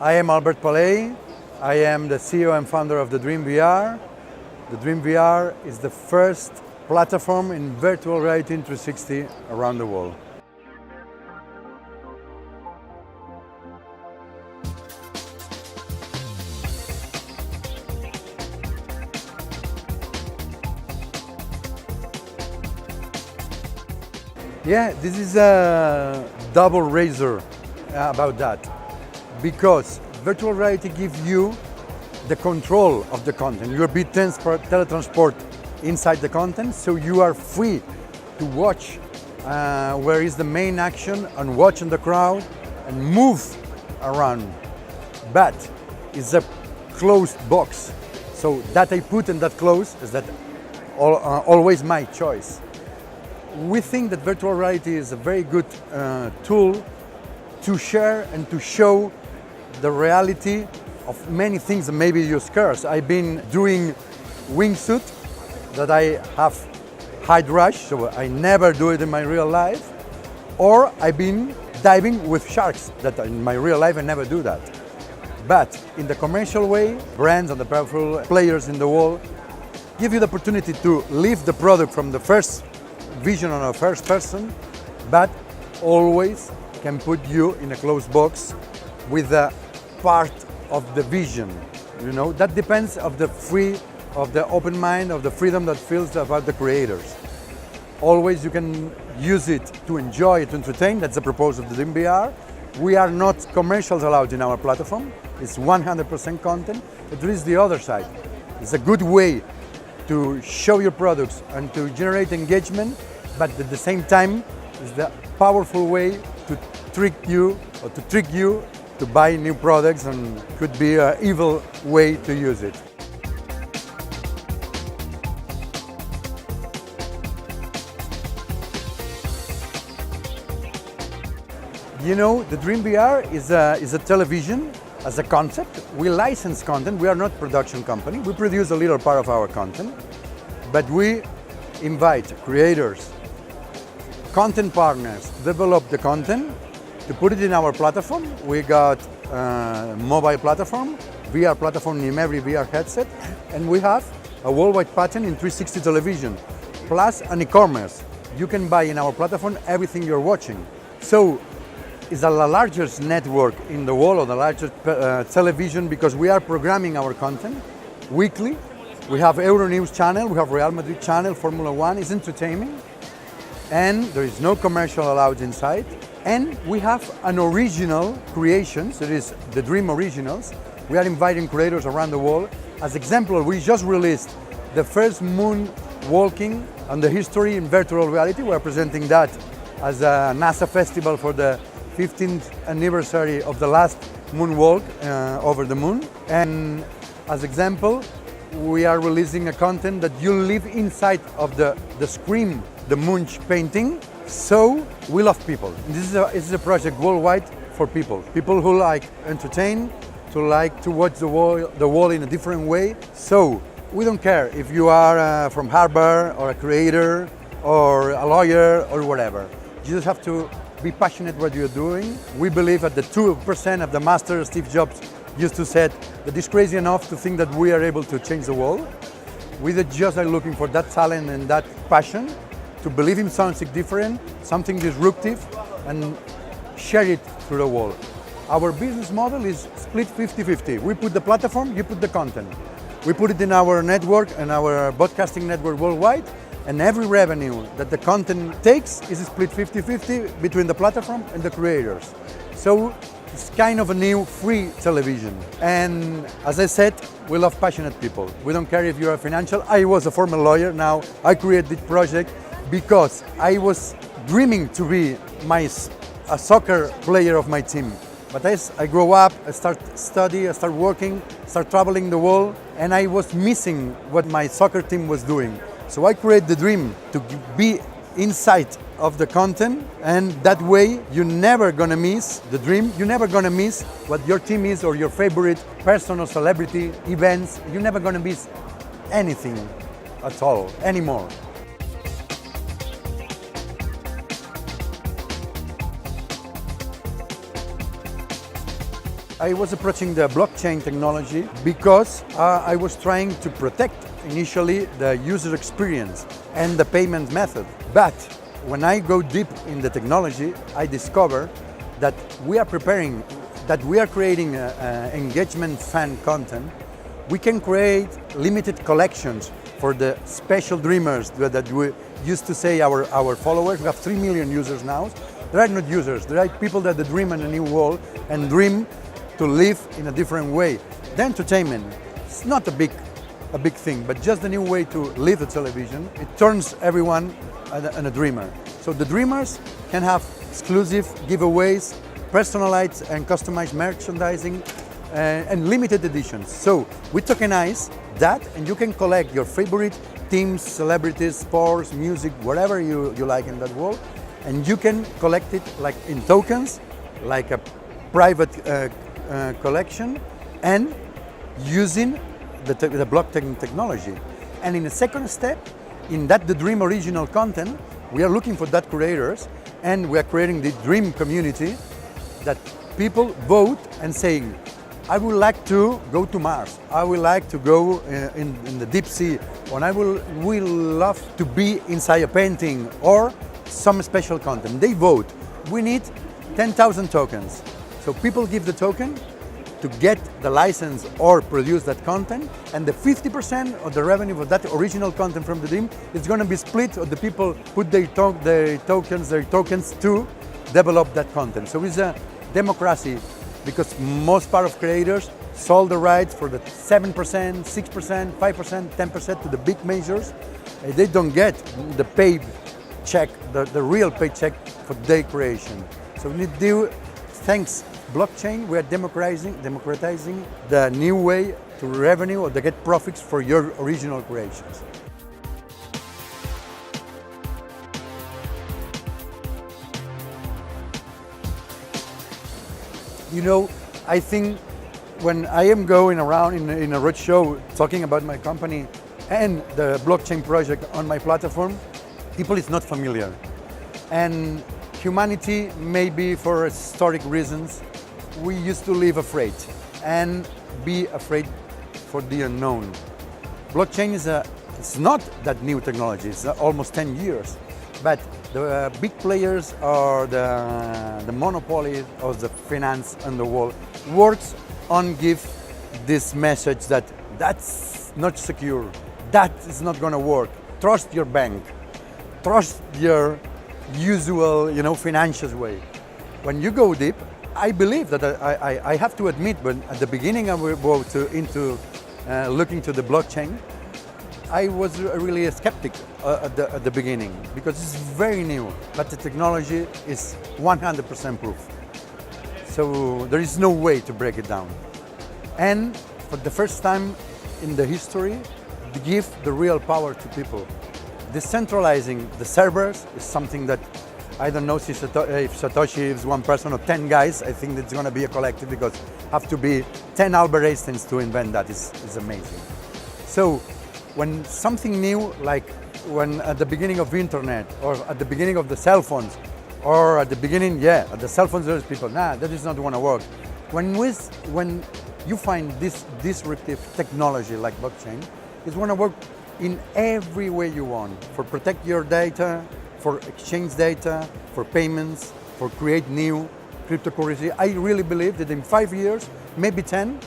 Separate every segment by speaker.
Speaker 1: I am Alberto Palay. I am the CEO and founder of the Dream VR. The Dream VR is the first platform in virtual reality in 360 around the world. Yeah, this is a double razor about that, because virtual reality gives you the control of the content. You're being teletransport inside the content, so you are free to watch where is the main action and watch in the crowd and move around. But it's a closed box, so that I put in that close is that always my choice. We think that virtual reality is a very good tool to share and to show the reality of many things that maybe you're scarce. I've been doing wingsuit that I have height rush, so I never do it in my real life. Or I've been diving with sharks, that in my real life I never do that. But in the commercial way, brands and the powerful players in the world give you the opportunity to live the product from the first vision on a first person, but always can put you in a closed box with a part of the vision. You know, that depends of the open mind, of the freedom that feels about the creators. Always you can use it to enjoy, to entertain. That's the purpose of the Dream VR. We are not commercials allowed in our platform. It's 100% content, but there is the other side. It's a good way to show your products and to generate engagement, but at the same time, it's the powerful way to trick you to buy new products, and could be an evil way to use it. You know, the Dream VR is a television as a concept. We license content. We are not a production company. We produce a little part of our content, but we invite creators, content partners to develop the content, to put it in our platform. We got a mobile platform, VR platform in every VR headset, and we have a worldwide patent in 360 television, plus an e-commerce. You can buy in our platform everything you're watching. So it's the largest network in the world, or the largest television, because we are programming our content weekly. We have Euronews channel, we have Real Madrid channel, Formula One. It's entertainment, and there is no commercial allowed inside. And we have an original creations, that is the Dream Originals. We are inviting creators around the world. As example, we just released the first moon walking and the history in virtual reality. We are presenting that as a NASA festival for the 15th anniversary of the last moonwalk over the moon. And as example, we are releasing a content that you live inside of the screen, the moon painting. So we love people. This is a project worldwide for people who like entertain, to like to watch the world in a different way. So we don't care if you are from Harvard or a creator or a lawyer or whatever. You just have to be passionate what you're doing. We believe that the 2% of the master Steve Jobs used to say that it's crazy enough to think that we are able to change the world. We just are looking for that talent and that passion to believe in something different, something disruptive, and share it through the world. Our business model is split 50-50. We put the platform, you put the content. We put it in our network and our broadcasting network worldwide, and every revenue that the content takes is split 50-50 between the platform and the creators. So it's kind of a new free television. And as I said, we love passionate people. We don't care if you're a financial. I was a former lawyer. Now I created this project because I was dreaming to be a soccer player of my team. But as I grow up, I start study, I start working, start traveling the world, and I was missing what my soccer team was doing. So I created the dream to be inside of the content, and that way you're never gonna miss the dream. You're never gonna miss what your team is or your favorite person or celebrity events. You're never gonna miss anything at all anymore. I was approaching the blockchain technology because I was trying to protect initially the user experience and the payment method. But when I go deep in the technology, I discover that we are creating engagement fan content. We can create limited collections for the special dreamers that we used to say our followers. We have 3 million users now. There are not users, there are people that dream in a new world and dream to live in a different way. The entertainment, it's not a big thing, but just a new way to live the television. It turns everyone into a dreamer. So the dreamers can have exclusive giveaways, personalized and customized merchandising, and limited editions. So we tokenize that, and you can collect your favorite teams, celebrities, sports, music, whatever you like in that world, and you can collect it like in tokens, like a private collection, and using the blockchain technology. And in a second step, in the Dream original content, we are looking for that creators, and we are creating the Dream community that people vote and saying, I would like to go to Mars, I would like to go in the deep sea, or I will love to be inside a painting, or some special content. They vote. We need 10,000 tokens. So people give the token to get the license or produce that content, and the 50% of the revenue of that original content from the Dream is going to be split, or the people put their tokens to develop that content. So it's a democracy, because most part of creators sold the rights for the 7%, 6%, 5%, 10% to the big majors. They don't get the paid check, the real paycheck for their creation. So we need to do, thanks blockchain, we are democratizing the new way to revenue or to get profits for your original creations. You know, I think when I am going around in a roadshow talking about my company and the blockchain project on my platform, people is not familiar. And humanity, maybe for historic reasons, we used to live afraid and be afraid for the unknown. Blockchain it's not that new technology, it's almost 10 years. But the big players or the monopoly of the finance in the world works on give this message that that's not secure, that is not going to work. Trust your bank, trust your usual, financial way. When you go deep, I believe that I have to admit, when at the beginning I was into looking to the blockchain, I was really a skeptic at the beginning, because it's very new, but the technology is 100% proof. So there is no way to break it down. And for the first time in the history, to give the real power to people. Decentralizing the servers is something that I don't know if Satoshi is one person or 10 guys. I think it's going to be a collective, because have to be 10 Albert Einsteins to invent that. It's amazing. So when something new, like when at the beginning of the internet, or at the beginning of the cell phones, or at the beginning, at the cell phones, there's people, that is not going to work. When you find this disruptive technology like blockchain, it's going to work in every way you want, for protect your data, for exchange data, for payments, for create new cryptocurrency. I really believe that in 5 years, maybe 10,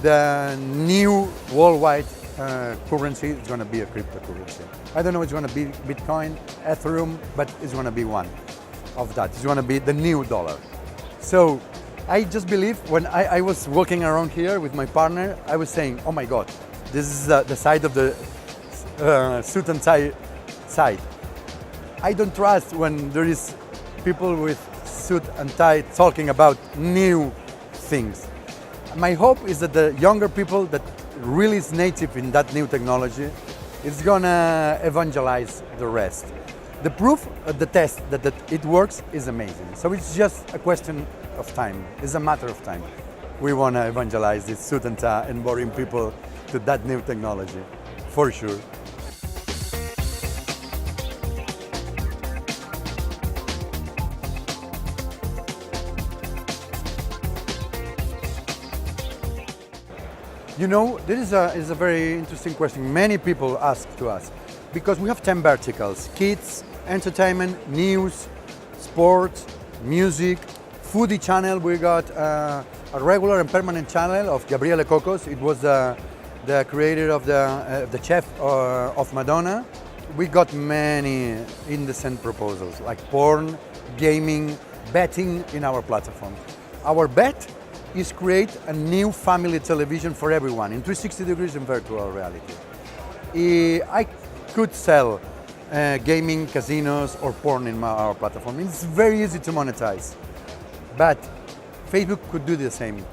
Speaker 1: the new worldwide currency is going to be a cryptocurrency. I don't know, it's going to be Bitcoin, Ethereum, but it's going to be one of that. It's going to be the new dollar. So I just believe, when I was walking around here with my partner, I was saying, oh my God, this is the side of the suit and tie side. I don't trust when there is people with suit and tie talking about new things. My hope is that the younger people that really is native in that new technology is gonna evangelize the rest. The proof, the test that it works is amazing. So it's just a question of time. It's a matter of time. We wanna evangelize this suit and tie and bring people to that new technology, for sure. You know, this is a very interesting question. Many people ask to us because we have 10 verticals: kids, entertainment, news, sports, music, foodie channel. We got a regular and permanent channel of Gabriele Cocos. It was the creator of the chef of Madonna. We got many indecent proposals like porn, gaming, betting in our platform. Our bet is create a new family television for everyone in 360 degrees in virtual reality. I could sell gaming, casinos, or porn in our platform. It's very easy to monetize, but Facebook could do the same,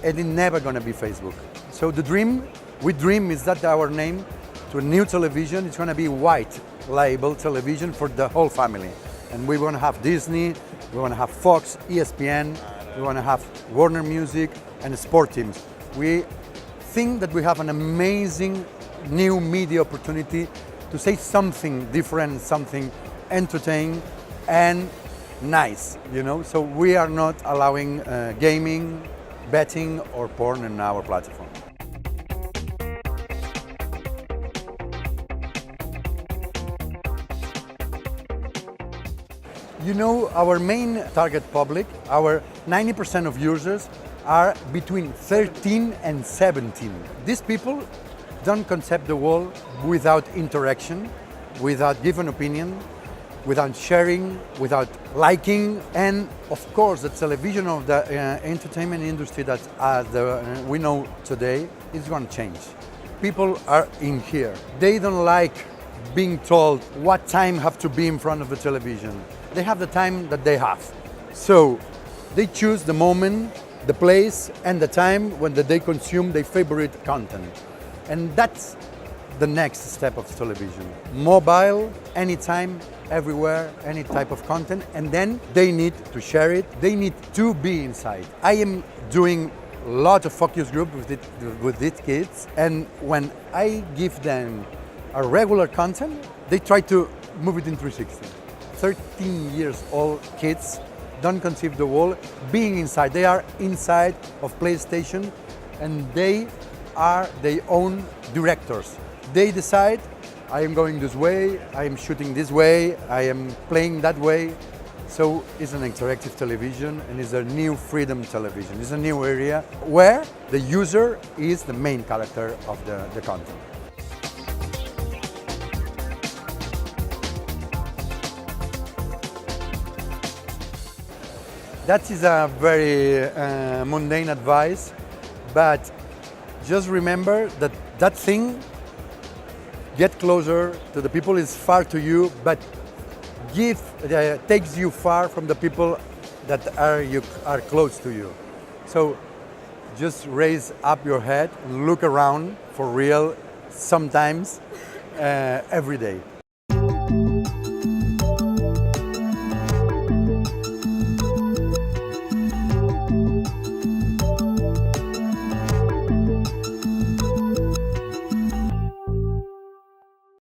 Speaker 1: and it's never going to be Facebook. So the dream, we dream is that our name to a new television is going to be white label television for the whole family, and we want to have Disney, we want to have Fox, ESPN, we want to have Warner Music and sport teams. We think that we have an amazing new media opportunity to say something different, something entertaining and nice, you know. So we are not allowing gaming, betting or porn in our platform. You know, our main target public, our 90% of users are between 13 and 17. These people don't concept the world without interaction, without giving opinion, without sharing, without liking, and of course the television of the entertainment industry that we know today is going to change. People are in here. They don't like being told what time have to be in front of the television. They have the time that they have. So they choose the moment, the place, and the time when they consume their favorite content. And that's the next step of television. Mobile, anytime, everywhere, any type of content, and then they need to share it. They need to be inside. I am doing a lot of focus group with these kids, and when I give them a regular content, they try to move it in 360. 13 years old kids don't conceive the world being inside. They are inside of PlayStation and they are their own directors. They decide, I am going this way, I am shooting this way, I am playing that way. So it's an interactive television and it's a new freedom television. It's a new area where the user is the main character of the content. That is a very mundane advice, but just remember that that thing get closer to the people is far to you, but takes you far from the people that are close to you. So just raise up your head and look around for real sometimes every day.